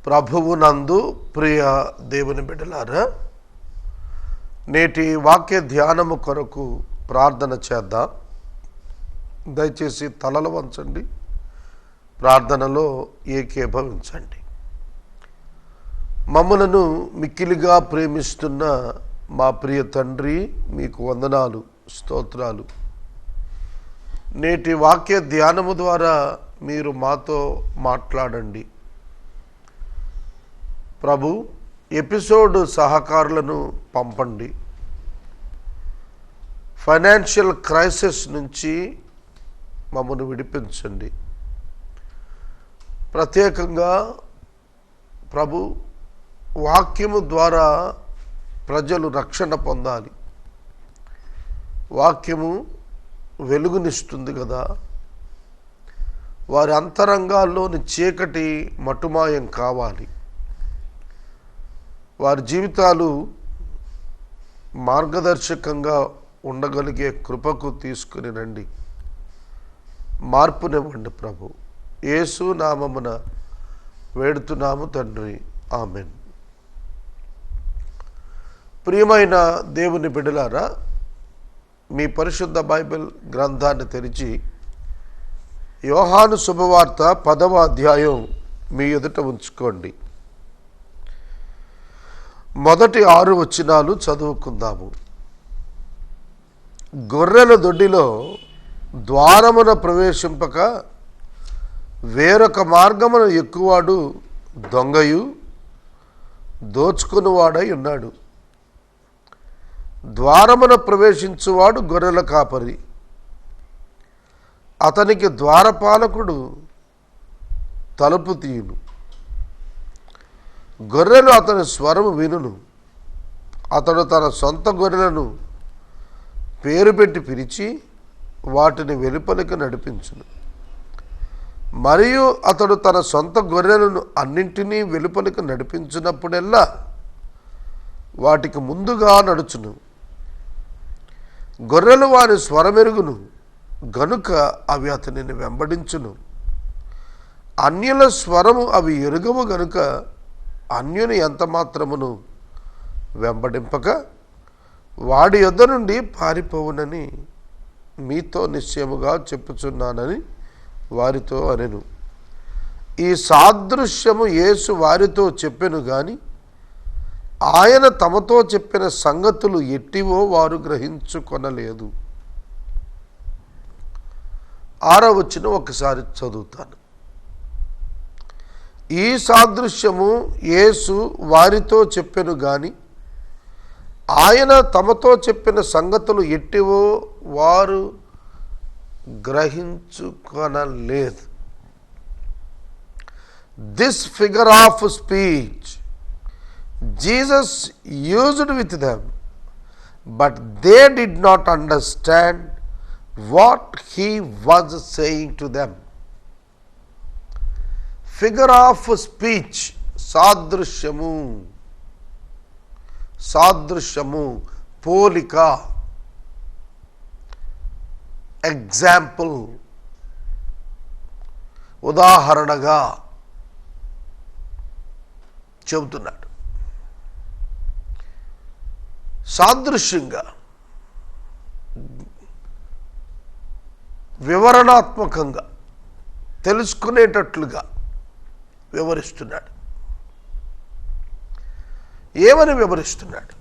ప్రభువునందు ప్రియ దేవుని బిడ్డలారా, నేటి వాక్య ధ్యానము కొరకు ప్రార్థన చేద్దాం. దయచేసి తలలు వంచండి, ప్రార్థనలో ఏకీభవించండి. మమ్మలను మిక్కిలిగా ప్రేమిస్తున్న మా ప్రియ తండ్రి, మీకు వందనాలు, స్తోత్రాలు. నేటి వాక్య ధ్యానము ద్వారా మీరు మాతో మాట్లాడండి ప్రభు. ఎపిసోడ్ సహకారులను పంపండి. ఫైనాన్షియల్ క్రైసిస్ నుంచి మమ్మల్ని విడిపించండి. ప్రత్యేకంగా ప్రభు, వాక్యము ద్వారా ప్రజలు రక్షణ పొందాలి. వాక్యము వెలుగునిస్తుంది కదా, వారి అంతరంగాల్లోని చీకటి మటుమాయం కావాలి. వారి జీవితాలు మార్గదర్శకంగా ఉండగలిగే కృపకు తీసుకుని రండి. మార్పునివ్వండి ప్రభు. యేసు నామమున వేడుతున్నాము తండ్రి, ఆమెన్. ప్రియమైన దేవుని బిడ్డలారా, మీ పరిశుద్ధ బైబిల్ గ్రంథాన్ని తెరిచి యోహాను శుభవార్త 10వ అధ్యాయం మీ ఎదుట ఉంచుకోండి. మొదటి 6 వచనాలు చదువుకుందాము. గొర్రెల దొడ్డిలో ద్వారమున ప్రవేశింపక వేరొక మార్గమున ఎక్కువాడు దొంగయు దోచుకునివాడై ఉన్నాడు. ద్వారమున ప్రవేశించువాడు గొర్రెల కాపరి. అతనికి ద్వారపాలకుడు తలుపు తీయును. గొర్రెలు అతని స్వరము వినును. అతడు తన సొంత గొర్రెలను పేరు పెట్టి పిలిచి వాటిని వెలుపలికి నడిపించును. మరియు అతడు తన సొంత గొర్రెలను అన్నింటినీ వెలుపలికి నడిపించినప్పుడెల్లా వాటికి ముందుగా నడుచును. గొర్రెలు వారి స్వరమెరుగును గనుక అవి అతనిని వెంబడించును. అన్యుల స్వరము అవి ఎరుగవు గనుక అన్యుని ఎంత మాత్రమును వెంబడింపక వాడి యొద్ద నుండి పారిపోవునని మీతో నిశ్చయముగా చెప్పుచున్నానని వారితో అనెను. ఈ సాదృశ్యము యేసు వారితో చెప్పెను గాని ఆయన తమతో చెప్పిన సంగతులు ఎట్టివో వారు గ్రహించుకొనలేదు. 6వ వచనం ఒకసారి చదువుతాను. ఈ సాదృశ్యము యేసు వారితో చెప్పెను గాని ఆయన తమతో చెప్పిన సంగతులు ఎట్టివో వారు గ్రహించుకొనలేదు. This figure of speech Jesus used with them, but they did not understand what he was saying to them. Figure of speech, సాదృశ్యము, సాదృశ్యము, పోలిక, ఎగ్జాంపుల్, ఉదాహరణగా చెబుతున్నాడు. సాదృశ్యంగా, వివరణాత్మకంగా, తెలుసుకునేటట్లుగా వివరిస్తున్నాడు. ఏమని వివరిస్తున్నాడు?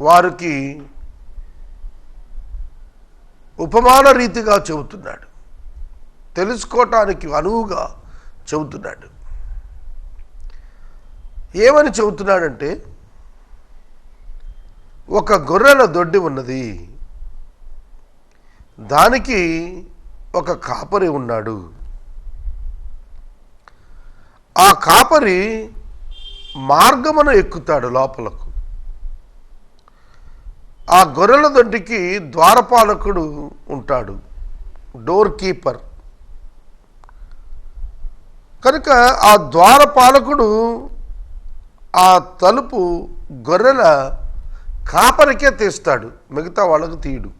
వారికి ఉపమాన రీతిగా చెబుతున్నాడు. తెలుసుకోవటానికి అనువుగా చెబుతున్నాడు. ఏమని చెబుతున్నాడంటే, ఒక గొర్రెల దొడ్డి ఉన్నది, దానికి ఒక కాపరి ఉన్నాడు. ఆ కాపరి మార్గమున ఎక్కుతాడు లోపలకు. ఆ గొర్రెల దొడ్డికి ద్వారపాలకుడు ఉంటాడు, డోర్ కీపర్. కనుక ఆ ద్వారపాలకుడు ఆ తలుపు గొర్రెల కాపరికే తీస్తాడు, మిగతా వాళ్ళకు తీయడు.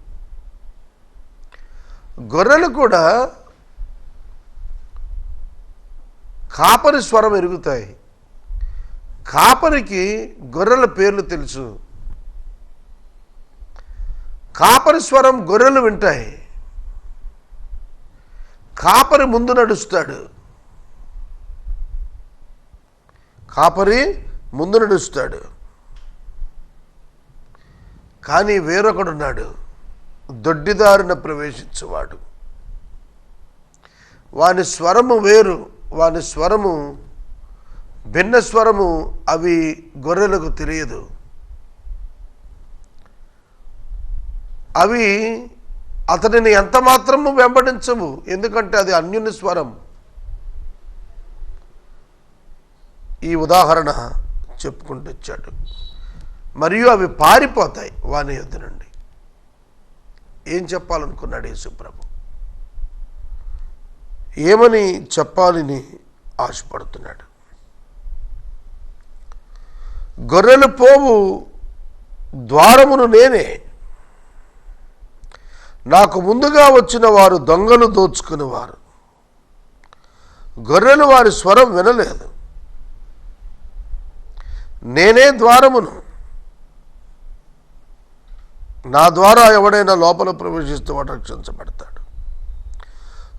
గొర్రెలు కూడా కాపరి స్వరం ఎరుగుతాయి. కాపరికి గొర్రెల పేర్లు తెలుసు. కాపరి స్వరం గొర్రెలు వింటాయి. కాపరి ముందు నడుస్తాడు. కాపరి ముందు నడుస్తాడు. కానీ వేరొకడున్నాడు, దొడ్డిదారిన ప్రవేశించువాడు. వాని స్వరము వేరు, వాని స్వరము భిన్న స్వరము. అవి గొర్రెలకు తెలియదు. అవి అతనిని ఎంత మాత్రము వెంబడించవు, ఎందుకంటే అది అన్యుని స్వరం. ఈ ఉదాహరణ చెప్పుకుంటూ వచ్చాడు. మరియు అవి పారిపోతాయి వాని యొద్ద నుండి. ఏం చెప్పాలనుకున్నాడు యేసుప్రభు? ఏమని చెప్పాలని ఆశపడుతున్నాడు? గొర్రెలు పోవు ద్వారమును నేనే. నాకు ముందుగా వచ్చిన వారు దొంగలు దోచుకునేవారు. గొర్రెలు వారి స్వరం వినలేదు. నేనే ద్వారమును. నా ద్వారా ఎవడైనా లోపల ప్రవేశిస్తూ వాడు రక్షించబడతాడు.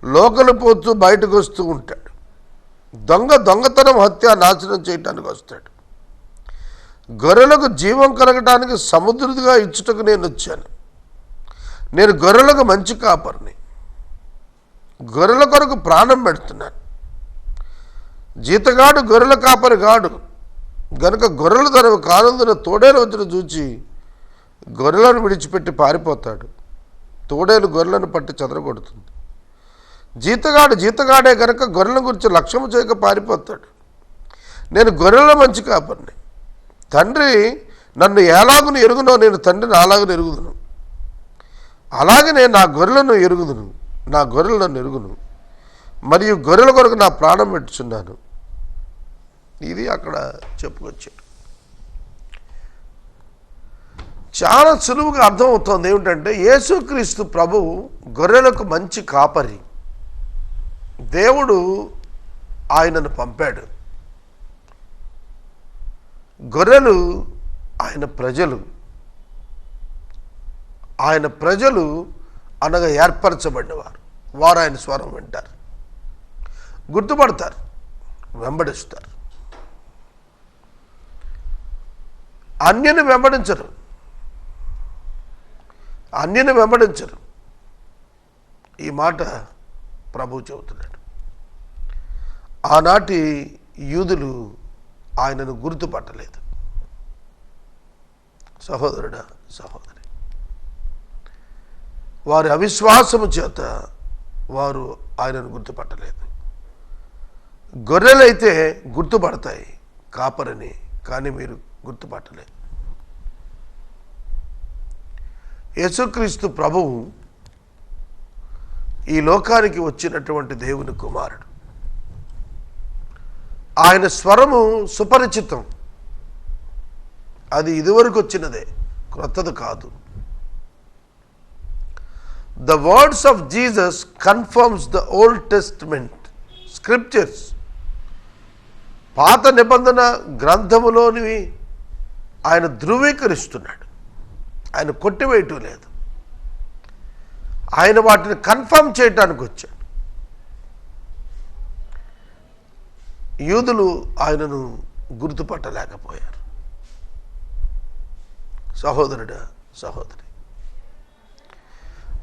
లోకలు పోతూ బయటకు వస్తూ ఉంటాడు. దొంగతనం, హత్య, నాశనం చేయటానికి వస్తాడు. గొర్రెలకు జీవం కలగటానికి సముద్రుడిగా ఇచ్చుటకు నేను వచ్చాను. నేను గొర్రెలకు మంచి కాపరిని. గొర్రెల కొరకు ప్రాణం పెడుతున్నాను. జీతగాడు గొర్రెల కాపరి గాడు గనుక గొర్రెలు తనకు కానందున తోడేలు వచ్చిన చూచి గొర్రెలను విడిచిపెట్టి పారిపోతాడు. తోడేలు గొర్రెలను పట్టి చెదరగొడుతుంది. జీతగాడే గనక గొర్రెల గురించి లక్ష్యము చేయక పారిపోతాడు. నేను గొర్రెల మంచి కాపరిని. తండ్రి నన్ను ఎలాగును ఎరుగునో నేను తండ్రిని అలాగను ఎరుగుదును. అలాగే నేను నా గొర్రెలను ఎరుగుదును. నా గొర్రెలు నన్ను ఎరుగును. మరియు గొర్రెల కొరకు నా ప్రాణం పెట్టుచున్నాను. ఇది అక్కడ చెప్పుకొచ్చాడు. చాలా సులువుగా అర్థమవుతోంది. ఏమిటంటే యేసుక్రీస్తు ప్రభువు గొర్రెలకు మంచి కాపరి. దేవుడు ఆయనను పంపాడు. గొర్రెలు ఆయన ప్రజలు. ఆయన ప్రజలు అనగా ఏర్పరచబడినవారు. వారు ఆయన స్వరం వింటారు, గుర్తుపడతారు, వెంబడిస్తారు. అన్యని వెంబడించరు. ఈ మాట ప్రభువు చెబుతున్నాడు. ఆనాటి యూదులు ఆయనను గుర్తుపట్టలేదు. సహోదరుడా, సహోదరి, వారి అవిశ్వాసము చేత వారు ఆయనను గుర్తుపట్టలేదు. గొర్రెలైతే గుర్తుపడతాయి కాపరిని, కానీ మీరు గుర్తుపట్టలేదు. యేసుక్రీస్తు ప్రభువు ఈ లోకానికి వచ్చినటువంటి దేవుని కుమారుడు. ఆయన స్వరము సుపరిచితం. అది ఇదివరకు వచ్చినదే, క్రొత్తది కాదు. The words of Jesus confirms the Old Testament scriptures. పాత నిబంధన గ్రంథములోనివి ఆయన ధృవీకరిస్తున్నాడు. ఆయన కొట్టివేయటం లేదు. ఆయన వాటిని కన్ఫర్మ్ చేయటానికి వచ్చాడు. యూదులు ఆయనను గుర్తుపట్టలేకపోయారు. సహోదరుడా, సహోదరి,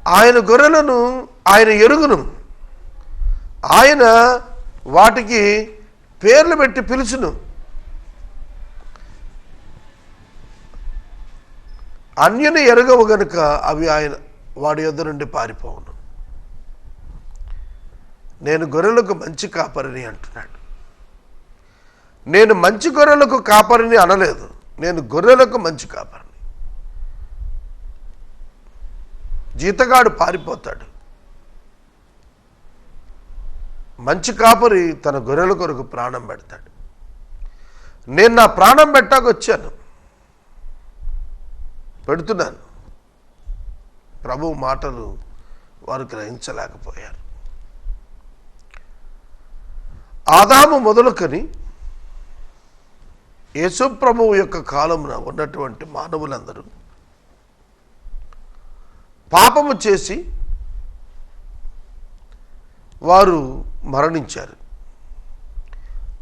ఆయన గొర్రెలను ఆయన ఎరుగును. ఆయన వాటికి పేర్లు పెట్టి పిలుచును. అన్యుని ఎరగవు గనుక అవి ఆయన వాడి యొద్ద నుండి పారిపోవును. నేను గొర్రెలకు మంచి కాపరిని అంటున్నాడు. నేను మంచి గొర్రెలకు కాపరిని అనలేదు. నేను గొర్రెలకు మంచి కాపరిని. జీతగాడు పారిపోతాడు. మంచి కాపరి తన గొర్రెల కొరకు ప్రాణం పెడతాడు. నేను నా ప్రాణం పెట్టాకొచ్చాను, పెడుతున్నాను. ప్రభు మాటలు వారు గ్రహించలేకపోయారు. ఆదాము మొదలుకొని యేసు ప్రభువు యొక్క కాలమున ఉన్నటువంటి మానవులందరూ పాపము చేసి వారు మరణించారు.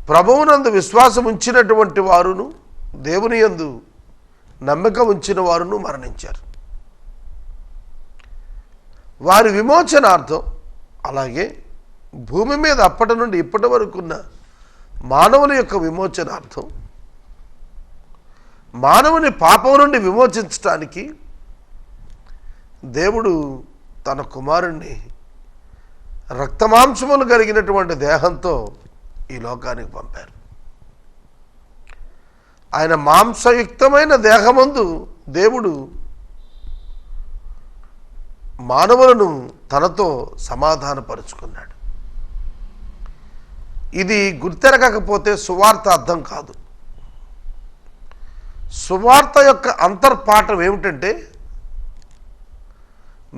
ప్రభువునందు విశ్వాసం ఉంచినటువంటి వారును దేవుని యందు నమ్మిక ఉంచిన వారును మరణించారు. వారి విమోచనార్థం అలాగే భూమి మీద అప్పటి నుండి ఇప్పటి వరకు ఉన్న మానవుల యొక్క విమోచనార్థం, మానవుని పాపం నుండి విమోచించడానికి దేవుడు తన కుమారుణ్ణి రక్తమాంసములు కలిగినటువంటి దేహంతో ఈ లోకానికి పంపారు. ఆయన మాంసయుక్తమైన దేహమందు దేవుడు మానవులను తనతో సమాధానపరుచుకున్నాడు. ఇది గుర్తెరగకపోతే సువార్త అర్థం కాదు. సువార్త యొక్క అంతర్పాఠం ఏమిటంటే,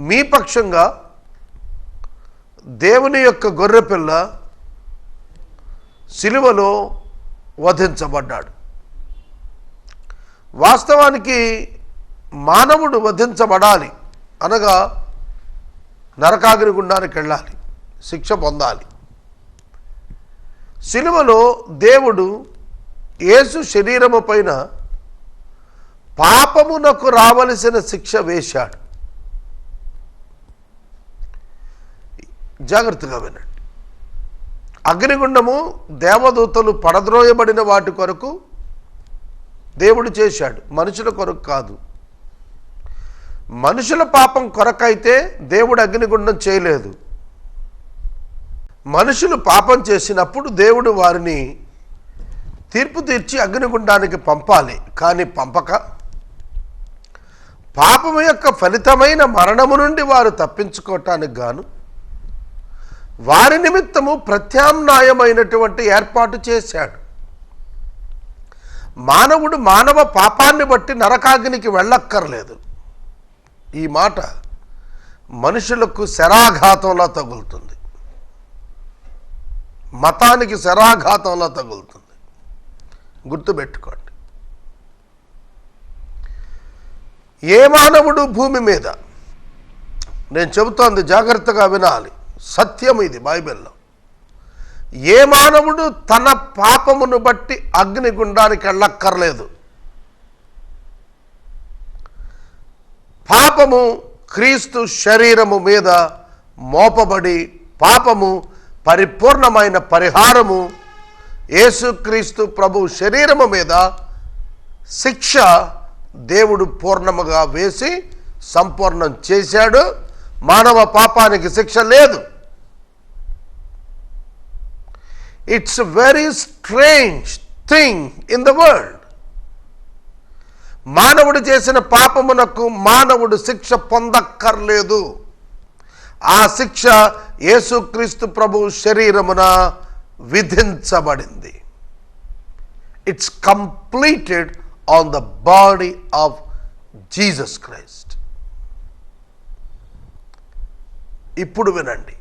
మీ పక్షంగా దేవుని యొక్క గొర్రెపిల్ల సిలువలో వధించబడ్డాడు. వాస్తవానికి మానవుడు వధించబడాలి అనగా నరకాగ్ని గుండానికి వెళ్ళాలి, శిక్ష పొందాలి. సిలువలో దేవుడు యేసు శరీరము పైన పాపమునకు రావలసిన శిక్ష వేశాడు. జాగ్రత్తగా వినండి. అగ్నిగుండము దేవదూతలు పడద్రోయబడిన వాటి కొరకు దేవుడు చేశాడు, మనుషుల కొరకు కాదు. మనుషుల పాపం కొరకైతే దేవుడు అగ్నిగుండం చేయలేదు. మనుషులు పాపం చేసినప్పుడు దేవుడు వారిని తీర్పు తీర్చి అగ్నిగుండానికి పంపాలి. కానీ పంపక పాపము యొక్క ఫలితమైన మరణము నుండి వారు తప్పించుకోవటానికి గాను వారి నిమిత్తము ప్రత్యామ్నాయమైనటువంటి ఏర్పాటు చేశాడు. మానవుడు మానవ పాపాన్ని బట్టి నరకాగ్నికి వెళ్ళక్కర్లేదు. ఈ మాట మనుషులకు శరాఘాతంలా తగులుతుంది, మతానికి శరాఘాతంలా తగులుతుంది. గుర్తుపెట్టుకోండి. ఏ మానవుడు భూమి మీద, నేను చెబుతోంది జాగ్రత్తగా వినాలి, సత్యం ఇది బైబిల్లో, ఏ మానవుడు తన పాపమును బట్టి అగ్నిగుండానికి వెళ్ళక్కర్లేదు. పాపము క్రీస్తు శరీరము మీద మోపబడి పాపము పరిపూర్ణమైన పరిహారము యేసుక్రీస్తు ప్రభు శరీరము మీద శిక్ష దేవుడు పూర్ణముగా వేసి సంపూర్ణం చేశాడు. మానవ పాపానికి శిక్ష లేదు. It's very strange thing in the world. మానవుడు చేసిన పాపమునకు మానవుడు శిక్ష పొందక్కర్లేదు. ఆ శిక్ష యేసుక్రీస్తు ప్రభు శరీరమున విధించబడింది. It's completed on the body of Jesus Christ. ఇప్పుడు వినండి.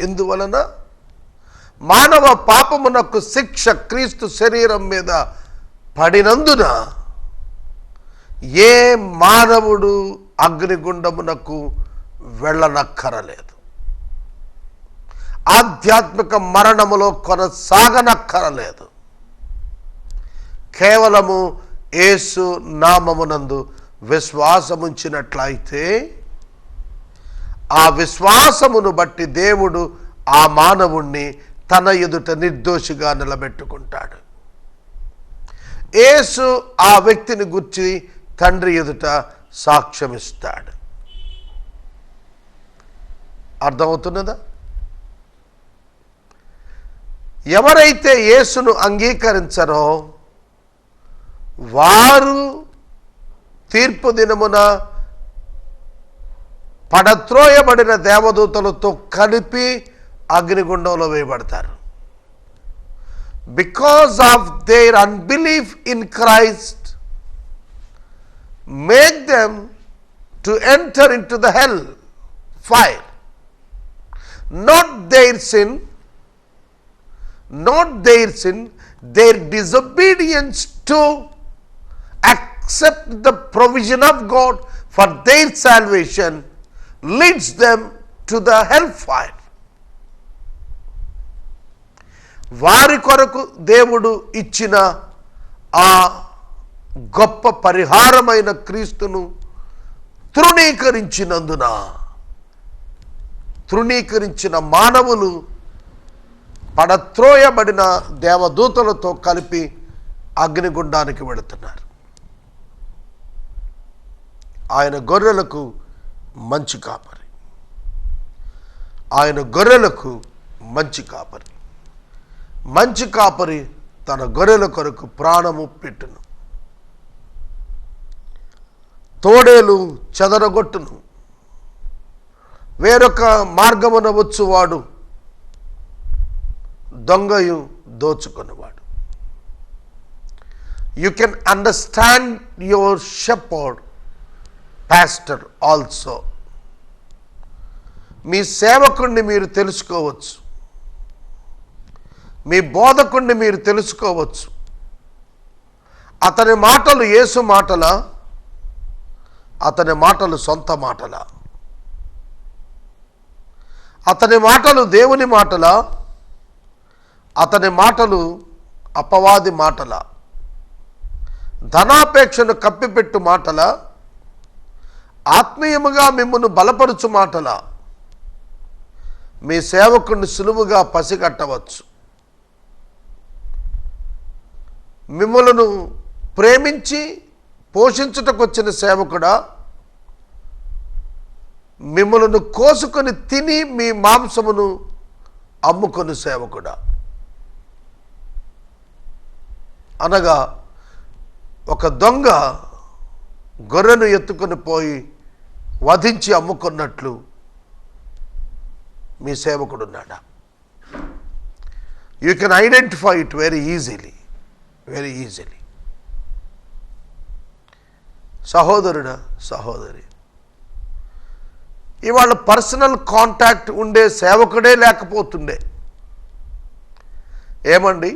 ఎందువలన మానవ పాపమునకు శిక్ష క్రీస్తు శరీరం మీద పడినందున ఏ మానవుడు అగ్నిగుండమునకు వెళ్ళనక్కరలేదు, ఆధ్యాత్మిక మరణములో కొనసాగనక్కరలేదు. కేవలము యేసు నామమునందు విశ్వాసముంచినట్లయితే ఆ విశ్వాసమును బట్టి దేవుడు ఆ మానవుణ్ణి తన ఎదుట నిర్దోషిగా నిలబెట్టుకుంటాడు. యేసు ఆ వ్యక్తిని గుర్చి తండ్రి ఎదుట సాక్ష్యమిస్తాడు. అర్థమవుతున్నదా? ఎవరైతే యేసును అంగీకరించరో వారు తీర్పు దినమున పడత్రోయబడిన దేవదూతలతో కలిపి అగ్నిగుండంలో వేయబడతారు. Because of their unbelief in Christ make them to enter into the hell fire. Not their sin, not their sin, their disobedience to accept the provision of God for their salvation leads them to the hellfire. వారి కొరకు దేవుడు ఇచ్చిన ఆ గొప్ప పరిహారమైన క్రీస్తును తృణీకరించిన మానవులు పడత్రోయబడిన దేవదూతలతో కలిపి అగ్నిగుండానికి వెళుతున్నారు. ఆయన గొర్రెలకు మంచి కాపరి, ఆయన గొర్రెలకు మంచి కాపరి. మంచి కాపరి తన గొర్రెల కొరకు ప్రాణము పెట్టును. తోడేలు చెదరగొట్టును, వేరొక మార్గమున వచ్చువాడు దొంగయు దోచుకునేవాడు. You can understand your shepherd pastor also. మీ సేవకుణ్ణి మీరు తెలుసుకోవచ్చు, మీ బోధకుణ్ణి మీరు తెలుసుకోవచ్చు. అతని మాటలు యేసు మాటలా, అతని మాటలు సొంత మాటలా, అతని మాటలు దేవుని మాటలా, అతని మాటలు అపవాది మాటలా, ధనాపేక్షను కప్పిపెట్టు మాటలా, ఆత్మీయముగా మిమ్మును బలపరుచు మాటలా. మీ సేవకుడిని సులువుగా పసిగట్టవచ్చు. మిమ్మలను ప్రేమించి పోషించుటకు వచ్చిన సేవకుడా, మిమ్మలను కోసుకొని తిని మీ మాంసమును అమ్ముకొని సేవకుడా. అనగా ఒక దొంగ గొర్రెను ఎత్తుకొని పోయి వధించి అమ్ముకున్నట్లు మీ సేవకుడు ఉన్నాడా? You can identify it very easily. సహోదరుడా, సహోదరి, ఇవాళ పర్సనల్ కాంటాక్ట్ ఉండే సేవకుడే లేకపోతుండే. ఏమండి,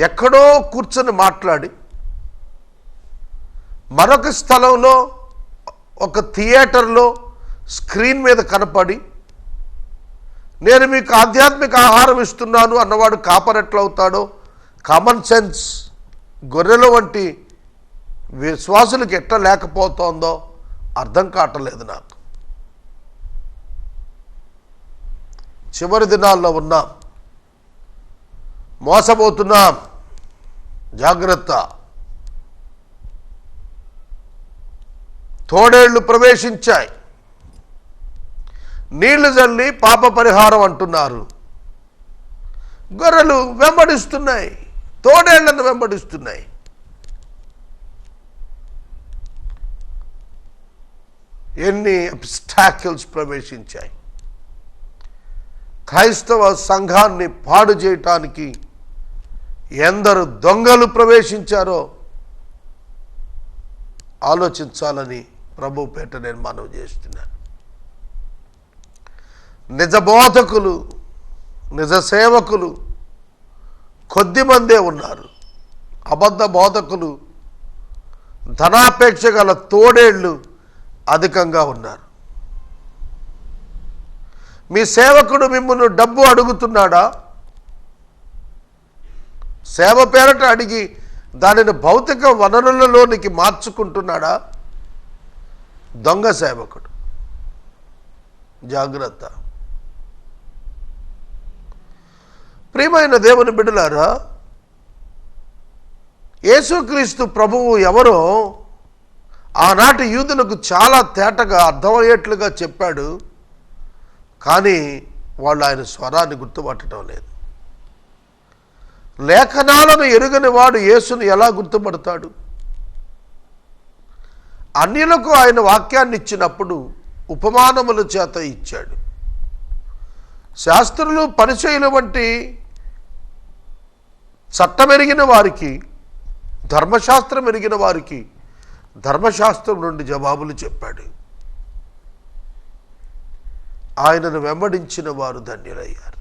ఎక్కడో కూర్చొని మాట్లాడి మరొక స్థలంలో ఒక థియేటర్లో స్క్రీన్ మీద కనపడి నేను మీకు ఆధ్యాత్మిక ఆహారం ఇస్తున్నాను అన్నవాడు కాపరెట్లవుతాడో, కామన్ సెన్స్ గొర్రెల వంటి విశ్వాసులకు ఎట్లా లేకపోతుందో అర్థం కావట్లేదు నాకు. చివరి దినాల్లో ఉన్నాం, మోసపోతున్నాం, జాగ్రత్త. తోడేళ్లు ప్రవేశించాయి, నీళ్లు జల్లి పాప పరిహారం అంటున్నారు. గొర్రెలు వెంబడిస్తున్నాయి, తోడేళ్లను వెంబడిస్తున్నాయి. ఎన్ని అబ్స్టాకిల్స్ ప్రవేశించాయి. క్రైస్తవ సంఘాన్ని పాడు చేయటానికి ఎందరు దొంగలు ప్రవేశించారో ఆలోచించాలని ప్రభు పేట నేను మనవి చేస్తున్నాను. నిజ బోధకులు, నిజ సేవకులు కొద్దిమందే ఉన్నారు. అబద్ధ బోధకులు, ధనాపేక్ష గల తోడేళ్లు అధికంగా ఉన్నారు. మీ సేవకుడు మిమ్మల్ని డబ్బు అడుగుతున్నాడా? సేవ పేరట అడిగి దానిని భౌతిక వనరులలోనికి మార్చుకుంటున్నాడా? దొంగ సేవకుడు. జాగ్రత్త. ప్రియమైన దేవుని బిడ్డలారా, యేసుక్రీస్తు ప్రభువు ఎవరో ఆనాటి యూదులకు చాలా తేటగా అర్థమయ్యేట్లుగా చెప్పాడు. కానీ వాళ్ళు ఆయన స్వరాన్ని గుర్తుపట్టడం లేదు. లేఖనాలను ఎరుగని వాడు యేసును ఎలా గుర్తుపడతాడు? అన్యులకు ఆయన వాక్యాన్ని ఇచ్చినప్పుడు ఉపమానముల చేత ఇచ్చాడు. శాస్త్రులు, పరిచయులు వంటి చట్టమెరిగిన వారికి, ధర్మశాస్త్రం ఎరిగిన వారికి ధర్మశాస్త్రం నుండి జవాబులు చెప్పాడు. ఆయనను వెంబడించిన వారు ధన్యులయ్యారు.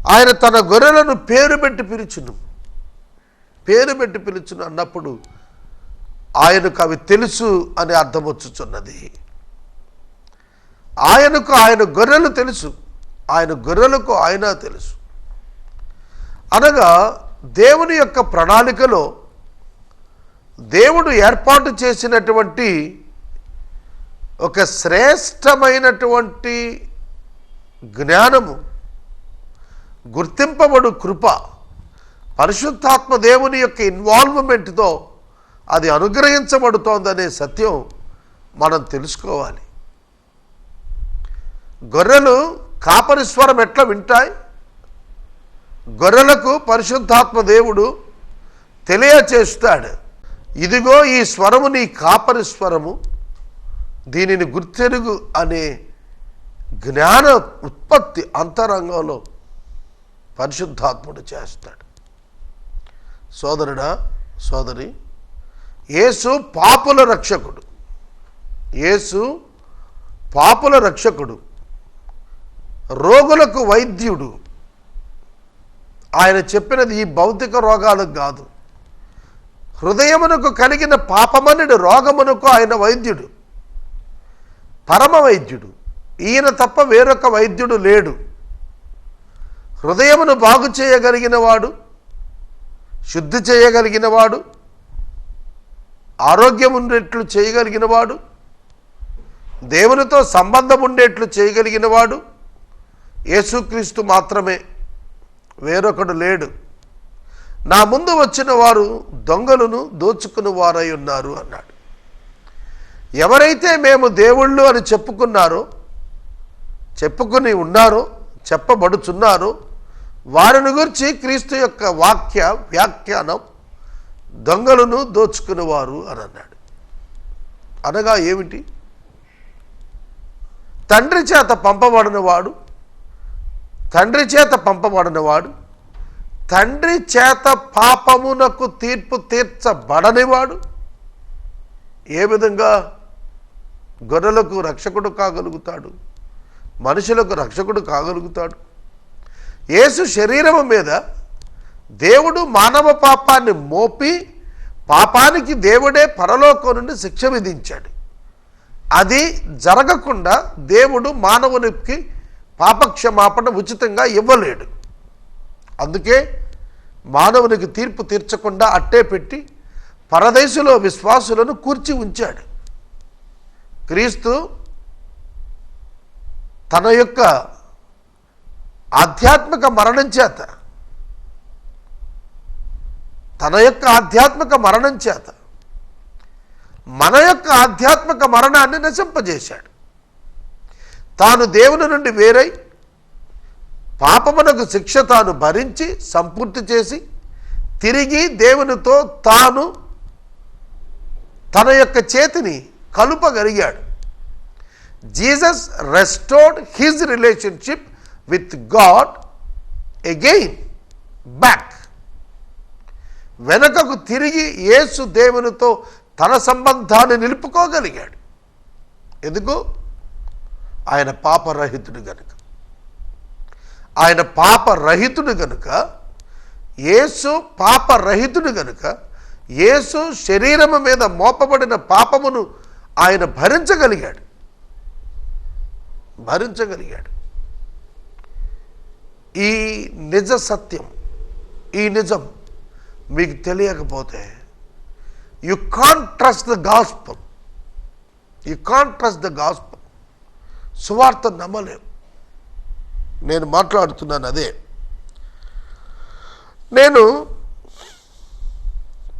ఆయన తన గొర్రెలను పేరు పెట్టి పిలుచును అన్నప్పుడు ఆయనకు అవి తెలుసు అని అర్థం వచ్చుచున్నది. ఆయనకు ఆయన గొర్రెలు తెలుసు, ఆయన గొర్రెలకు ఆయన తెలుసు. అనగా దేవుని యొక్క ప్రణాళికలో దేవుడు ఏర్పాటు చేసినటువంటి ఒక శ్రేష్టమైనటువంటి జ్ఞానము, గుర్తింపబడు కృప, పరిశుద్ధాత్మ దేవుని యొక్క ఇన్వాల్వ్మెంట్తో అది అనుగ్రహించబడుతోందనే సత్యం మనం తెలుసుకోవాలి. గొర్రెలు కాపరి స్వరం ఎట్లా వింటాయి? గొర్రెలకు పరిశుద్ధాత్మ దేవుడు తెలియచేస్తాడు, ఇదిగో ఈ స్వరము నీ కాపరి స్వరము, దీనిని గుర్తెరుగు అనే జ్ఞాన ఉత్పత్తి అంతరంగంలో పరిశుద్ధాత్ముడు చేస్తాడు. సోదరుడా, సోదరి, యేసు పాపుల రక్షకుడు. యేసు పాపుల రక్షకుడు, రోగులకు వైద్యుడు. ఆయన చెప్పినది ఈ భౌతిక రోగాలకు కాదు, హృదయమునకు కలిగిన పాపమనుడు రోగమునకు ఆయన వైద్యుడు, పరమ వైద్యుడు. ఈయన తప్ప వేరొక వైద్యుడు లేడు. హృదయమును బాగు చేయగలిగిన వాడు, శుద్ధి చేయగలిగిన వాడు, ఆరోగ్యం ఉండేట్లు చేయగలిగిన వాడు, దేవునితో సంబంధం ఉండేట్లు చేయగలిగిన వాడు యేసుక్రీస్తు మాత్రమే, వేరొకడు లేడు. నా ముందు వచ్చిన వారు దొంగలను దోచుకుని వారై ఉన్నారు అన్నాడు. ఎవరైతే మేము దేవుళ్ళు అని చెప్పుకుని ఉన్నారో, చెప్పబడుచున్నారో వారిని గురించి క్రీస్తు యొక్క వ్యాఖ్యానం దొంగలను దోచుకునేవారు అని అన్నాడు. అనగా ఏమిటి? తండ్రి చేత పంపబడినవాడు, తండ్రి చేత పాపమునకు తీర్పు తీర్చబడనివాడు ఏ విధంగా గొర్రెలకు రక్షకుడు కాగలుగుతాడు? మనుషులకు రక్షకుడు కాగలుగుతాడు? యేసు శరీరము మీద దేవుడు మానవ పాపాన్ని మోపి పాపానికి దేవుడే పరలోకం నుండి శిక్ష విధించాడు. అది జరగకుండా దేవుడు మానవునికి పాపక్షమాపణ ఉచితంగా ఇవ్వలేడు. అందుకే మానవునికి తీర్పు తీర్చకుండా అట్టే పెట్టి పరదేశులో విశ్వాసులను కూర్చి ఉంచాడు. క్రీస్తు తన యొక్క ఆధ్యాత్మిక మరణం చేత మన యొక్క ఆధ్యాత్మిక మరణాన్ని నశింపజేశాడు. తాను దేవుని నుండి వేరై పాపమునకు శిక్ష తాను భరించి సంపూర్తి చేసి తిరిగి దేవునితో తాను తన యొక్క చేతిని కలుపగలిగాడు. Jesus restored his relationship with God again back. వెనకకు తిరిగి యేసు దేవునితో తన సంబంధాన్ని నిలుపుకోగలిగాడు. ఎందుకు? ఆయన పాపరహితుడు గనుక, యేసు పాపరహితుడు గనుక యేసు శరీరము మీద మోపబడిన పాపమును ఆయన భరించగలిగాడు. ఈ నిజ సత్యం, ఈ నిజం మీకు తెలియకపోతే you can't trust the gospel. సువార్త నమ్మలేం. నేను మాట్లాడుతున్నాను అదే. నేను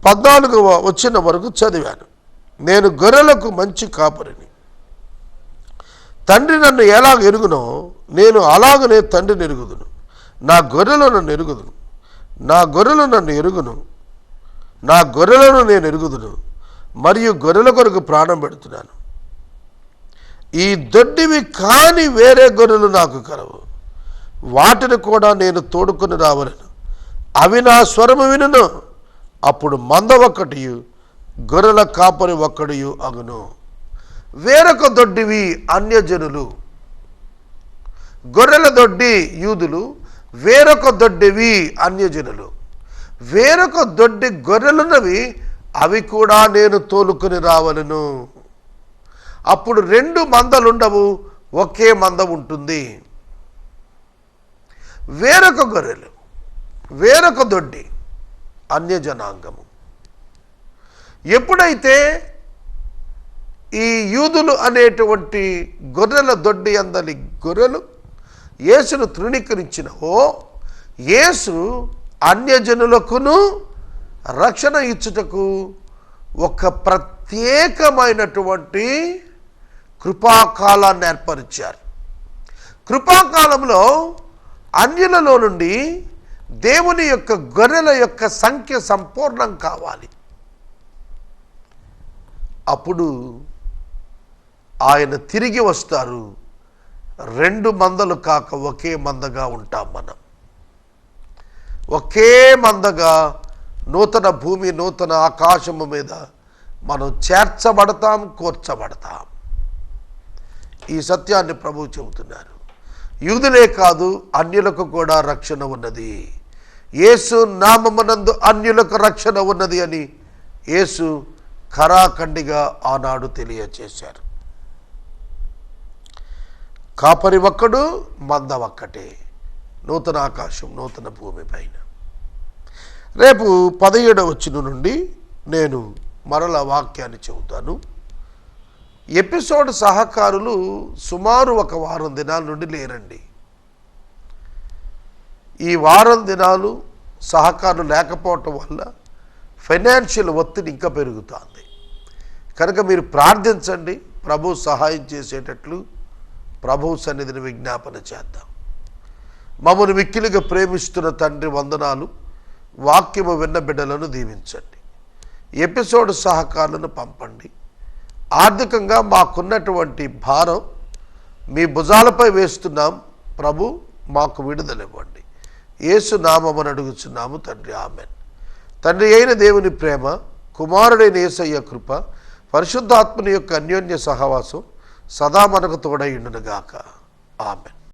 14వ వచనం వరకు చదివాను. నేను గొర్రెలకు మంచి కాపరిని, తండ్రి నన్ను ఎలాగ ఎరుగునో నేను అలాగనే తండ్రిని ఎరుగుదును. నా గొర్రెలను నేను ఎరుగుదును మరియు గొర్రెల కొరకు ప్రాణం పెడుతున్నాను. ఈ దొడ్డివి కాని వేరే గొర్రెలు నాకు కలవు, వాటిని కూడా నేను తోడుకొని రావలను. అవి నా స్వరము వినును, అప్పుడు మంద ఒక్కటియు గొర్రెల కాపరి ఒక్కడియు అగును. వేరొక దొడ్డివి అన్యజనులు, గొర్రెల దొడ్డి యూదులు, వేరొక దొడ్డివి అన్యజనులు, వేరొక దొడ్డి గొర్రెలున్నవి, అవి కూడా నేను తోలుకొని రావలను. అప్పుడు 2 మందలుండవు, ఒకే మంద ఉంటుంది. వేరొక గొర్రెలు, వేరొక దొడ్డి అన్యజనాంగము. ఎప్పుడైతే ఈ యూదులు అనేటువంటి గొర్రెల దొడ్డి అందలి గొర్రెలు యేసును తృణీకరించినవో, యేసు అన్యజనులకును రక్షణ ఇచ్చుటకు ఒక ప్రత్యేకమైనటువంటి కృపాకాలాన్ని ఏర్పరిచారు. కృపాకాలంలో అన్యులలో నుండి దేవుని యొక్క గొర్రెల యొక్క సంఖ్య సంపూర్ణం కావాలి. అప్పుడు ఆయన తిరిగి వస్తారు. 2 మందలు కాక ఒకే మందగా ఉంటాం. మనం ఒకే మందగా నూతన భూమి, నూతన ఆకాశము మీద మనం చేర్చబడతాం, కూర్చబడతాం. ఈ సత్యాన్ని ప్రభువు చెబుతున్నారు. యూదులే కాదు, అన్యులకు కూడా రక్షణ ఉన్నది. యేసు నామమునందు అన్యులకు రక్షణ ఉన్నది అని యేసు ఖరాఖండిగా ఆనాడు తెలియచేశారు. కాపరి ఒక్కడు, మంద ఒక్కటే, నూతన ఆకాశం, నూతన భూమి పైన. రేపు 17వ వచనం నుండి నేను మరలా వాక్యాన్ని చెబుతాను. ఎపిసోడ్ సహకారులు సుమారు 1 వారం దినాల నుండి లేరండి. ఈ వారం దినాలు సహకారులు లేకపోవటం వల్ల ఫైనాన్షియల్ ఒత్తిడి ఇంకా పెరుగుతుంది. కనుక మీరు ప్రార్థించండి, ప్రభు సహాయం చేసేటట్లు ప్రభు సన్నిధిని విజ్ఞాపన చేద్దాం. మమ్మల్ని మిక్కిలిగా ప్రేమిస్తున్న తండ్రి వందనాలు. వాక్యము విన్న బిడ్డలను దీవించండి. ఎపిసోడ్ సహకారులను పంపండి. ఆర్థికంగా మాకున్నటువంటి భారం మీ భుజాలపై వేస్తున్నాం. ప్రభు మాకు విడుదలివ్వండి. యేసు నామమున అడుగుచున్నాము తండ్రి, ఆమెన్. తండ్రి అయిన దేవుని ప్రేమ, కుమారుడైన యేసయ్య కృప, పరిశుద్ధాత్మని యొక్క అన్యోన్య సహవాసం సదా మనకు తోడైండునుగాక. ఆమెన్.